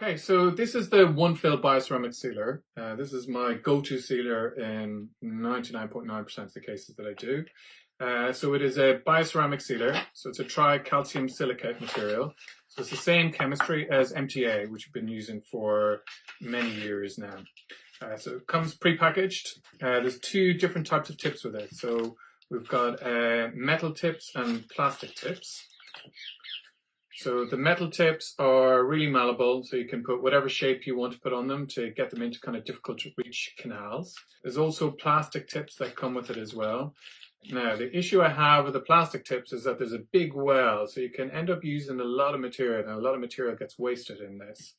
Okay, so this is the One Fil Bioceramic Sealer. This is my go-to sealer in 99.9% of the cases that I do. So it is a bioceramic sealer, so it's a tricalcium silicate material. So it's the same chemistry as MTA, which we've been using for many years now. So it comes pre-packaged. There's two different types of tips with it. So we've got metal tips and plastic tips. So the metal tips are really malleable, so you can put whatever shape you want to put on them to get them into kind of difficult to reach canals. There's also plastic tips that come with it as well. Now, the issue I have with the plastic tips is that there's a big well, so you can end up using a lot of material, and a lot of material gets wasted in this.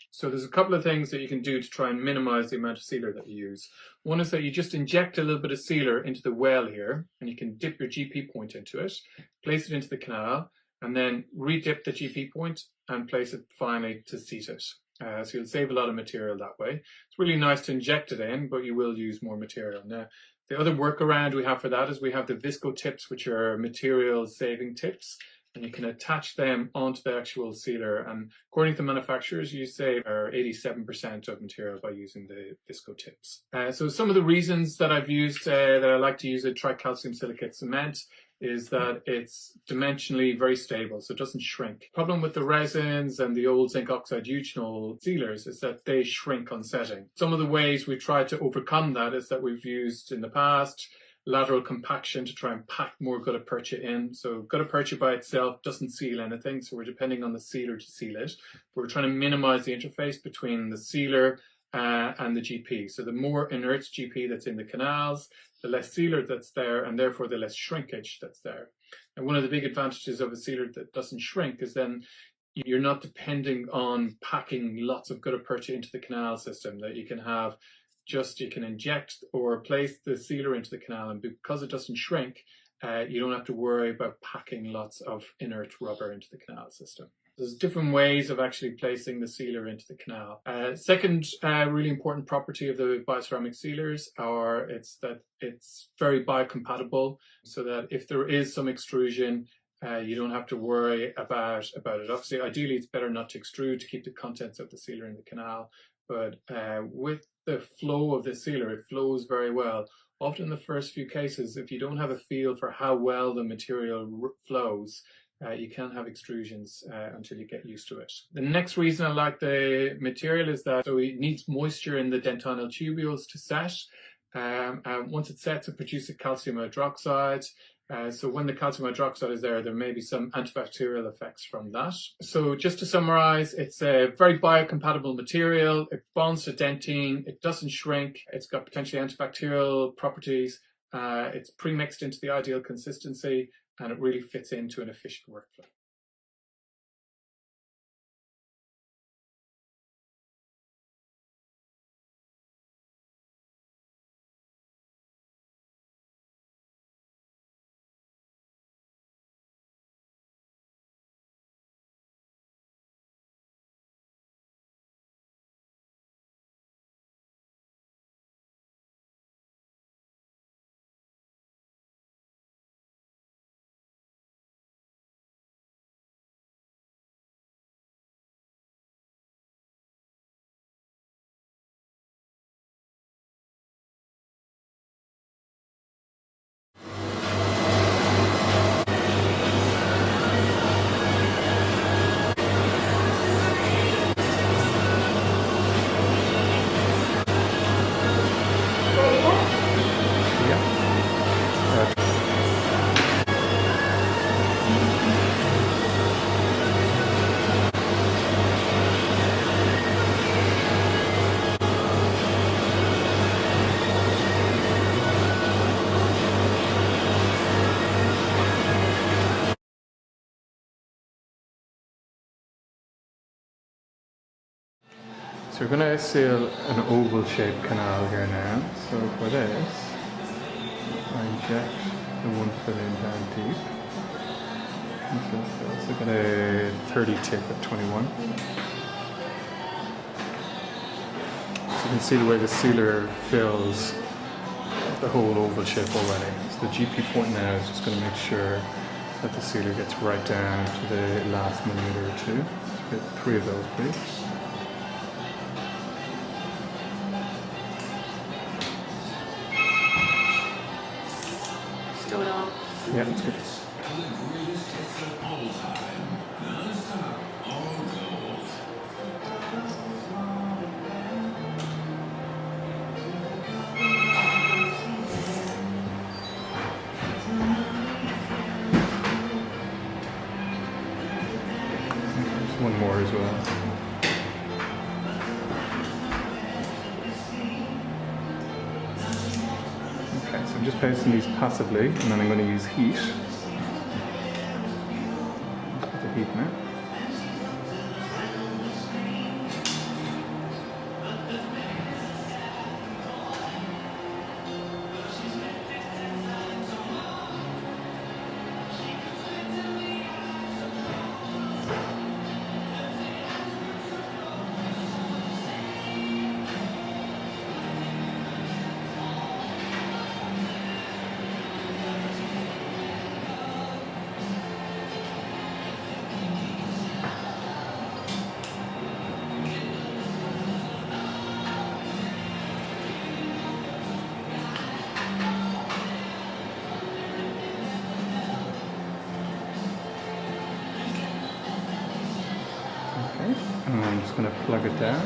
So there's a couple of things that you can do to try and minimize the amount of sealer that you use. One is that you just inject a little bit of sealer into the well here, and you can dip your GP point into it, place it into the canal, and then re-dip the GP point and place it finally to seat it. So you'll save a lot of material that way. It's really nice to inject it in, but you will use more material. Now, the other workaround we have for that is we have the visco tips, which are material saving tips, and you can attach them onto the actual sealer. And according to the manufacturers, you save 87% of material by using the visco tips. So some of the reasons that I've used, that I like to use a tricalcium silicate cement is that it's dimensionally very stable, so it doesn't shrink. Problem with the resins and the old zinc oxide eugenol sealers is that they shrink on setting. Some of the ways we've tried to overcome that is that we've used in the past lateral compaction to try and pack more gutta percha in. So gutta percha by itself doesn't seal anything, so we're depending on the sealer to seal it. We're trying to minimize the interface between the sealer and the GP. So the more inert GP that's in the canals, the less sealer that's there, and therefore the less shrinkage that's there. And one of the big advantages of a sealer that doesn't shrink is then you're not depending on packing lots of gutta percha into the canal system, that you can have you can inject or place the sealer into the canal, and because it doesn't shrink, you don't have to worry about packing lots of inert rubber into the canal system. There's different ways of actually placing the sealer into the canal. Second really important property of the bioceramic sealers it's that it's very biocompatible, so that if there is some extrusion, you don't have to worry about it. Obviously, ideally, it's better not to extrude to keep the contents of the sealer in the canal, but with the flow of the sealer, it flows very well. Often in the first few cases, if you don't have a feel for how well the material flows, you can have extrusions until you get used to it. The next reason I like the material is that it needs moisture in the dentinal tubules to set. Once it sets, it produces calcium hydroxide. So when the calcium hydroxide is there may be some antibacterial effects from that. So just to summarize, it's a very biocompatible material. It bonds to dentine. It doesn't shrink. It's got potentially antibacterial properties. It's pre-mixed into the ideal consistency, and it really fits into an efficient workflow. So we're going to seal an oval shaped canal here now. So for this, I inject the one fill in down deep. So let's look at a 30 tip at 21. So you can see the way the sealer fills the whole oval shape already. So the GP point now is just going to make sure that the sealer gets right down to the last millimeter or two. So get 3 of those, please. Yeah, that's good. There's one more as well. Okay, so I'm just placing these passively, and then I'm going to use heat. Put the heat now. And I'm just going to plug it down.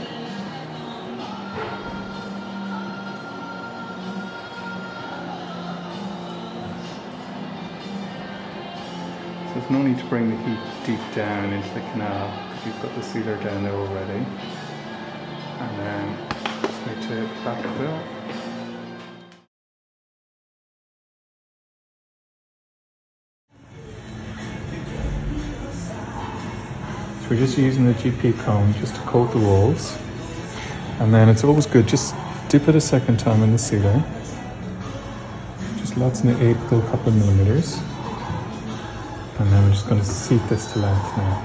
So there's no need to bring the heat deep down into the canal because you've got the sealer down there already. And then just need to backfill. We're just using the GP cone just to coat the walls, and then it's always good just dip it a second time in the sealer, just lots in the apical couple of millimeters, and then we're just going to seat this to length now.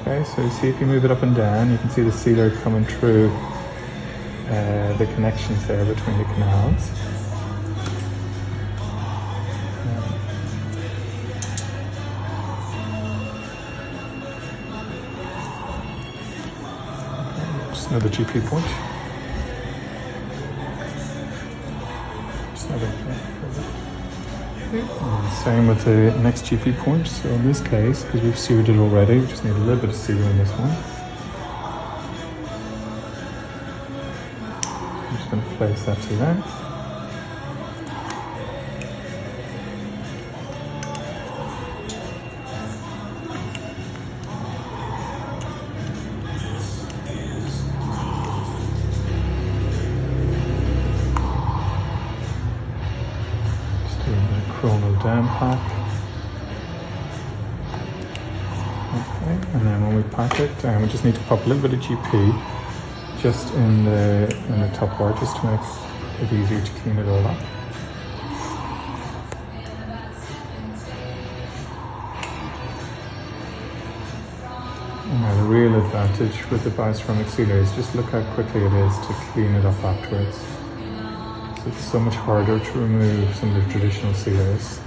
Okay, so you see if you move it up and down, you can see the sealer coming through the connections there between the canals. Okay, just another GP point. Just another. And same with the next GP point. So in this case, because we've seared it already, we just need a little bit of sealer in this one. I'm just going to place that to length. Just do a bit of chronal down pack. Okay, and then when we pack it, we just need to pop a little bit of GP just in the top part, just to make it easier to clean it all up. Now the real advantage with the bioceramic sealer is just look how quickly it is to clean it up afterwards. So it's so much harder to remove some of the traditional sealers.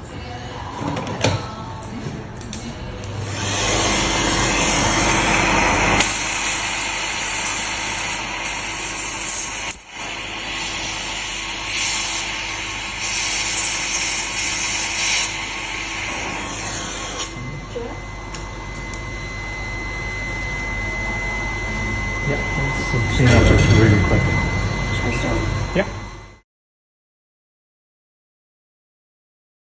Yeah, so clean up just really quick. Should I start? Yeah.